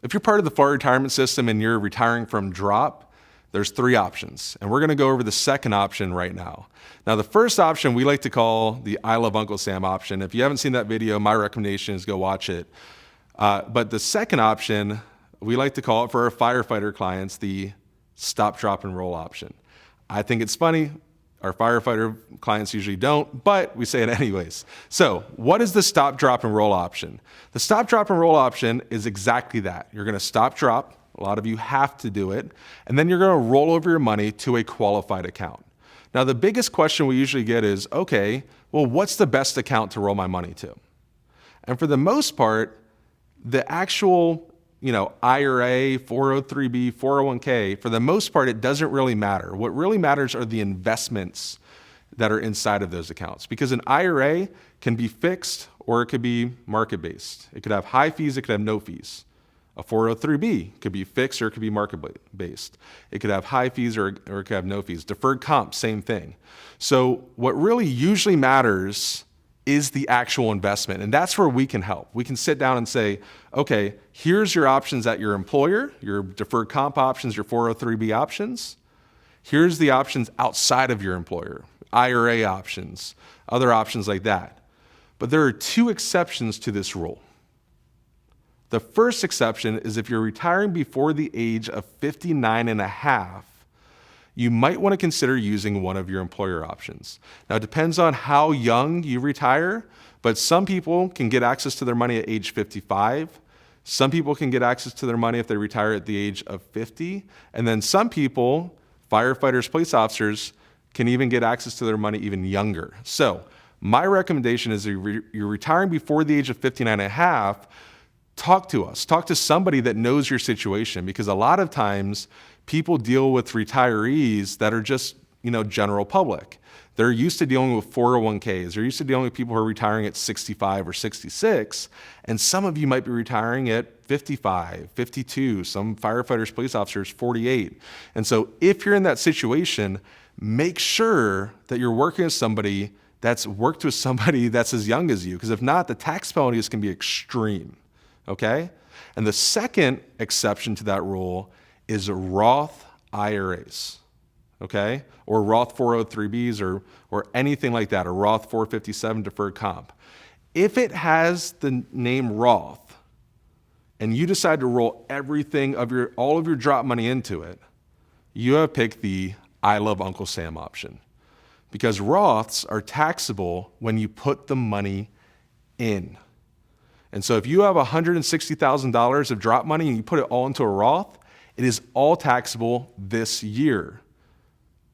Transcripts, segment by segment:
If you're part of the FAR retirement system and you're retiring from drop, there's 3 options. And we're gonna go over the second option right now. Now, the first option we like to call the I Love Uncle Sam option. If you haven't seen that video, my recommendation is go watch it. But the second option, we like to call it for our firefighter clients, the stop, drop, and roll option. I think it's funny. Our firefighter clients usually don't, but we say it anyways. So what is the stop, drop, and roll option? The stop, drop, and roll option is exactly that. You're gonna stop, drop. A lot of you have to do it. And then you're gonna roll over your money to a qualified account. Now, the biggest question we usually get is, okay, well, what's the best account to roll my money to? And for the most part, the actual IRA, 403b, 401k, for the most part, it doesn't really matter. What really matters are the investments that are inside of those accounts, because an IRA can be fixed or it could be market-based. It could have high fees, it could have no fees. A 403b could be fixed or it could be market-based. It could have high fees or it could have no fees. Deferred comp, same thing. So what really usually matters is the actual investment. And that's where we can help. We can sit down and say, okay, here's your options at your employer, your deferred comp options, your 403b options. Here's the options outside of your employer, IRA options, other options like that. But there are 2 exceptions to this rule. The first exception is if you're retiring before the age of 59 and a half, you might want to consider using one of your employer options. Now, it depends on how young you retire, but some people can get access to their money at age 55. Some people can get access to their money if they retire at the age of 50. And then some people, firefighters, police officers, can even get access to their money even younger. So my recommendation is you're retiring before the age of 59 and a half, talk to us. Talk to somebody that knows your situation, because a lot of times people deal with retirees that are just, general public. They're used to dealing with 401ks. They're used to dealing with people who are retiring at 65 or 66. And some of you might be retiring at 55, 52, some firefighters, police officers, 48. And so if you're in that situation, make sure that you're working with somebody that's worked with somebody that's as young as you, because if not, the tax penalties can be extreme. Okay? And the second exception to that rule is Roth IRAs, okay? Or Roth 403bs or anything like that, or Roth 457 deferred comp. If it has the name Roth and you decide to roll all of your drop money into it, you have picked the I Love Uncle Sam option, because Roths are taxable when you put the money in. And so if you have $160,000 of drop money and you put it all into a Roth, it is all taxable this year.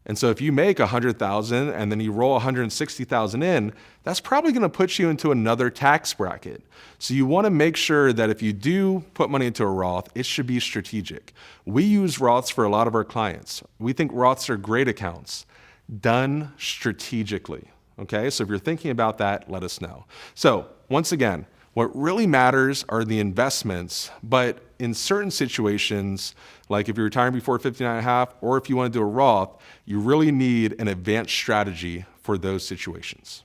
And so if you make $100,000 and then you roll $160,000 in, that's probably going to put you into another tax bracket. So you want to make sure that if you do put money into a Roth, it should be strategic. We use Roths for a lot of our clients. We think Roths are great accounts, done strategically. Okay, so if you're thinking about that, let us know. So once again, what really matters are the investments, but in certain situations, like if you're retiring before 59 and a half, or if you want to do a Roth, you really need an advanced strategy for those situations.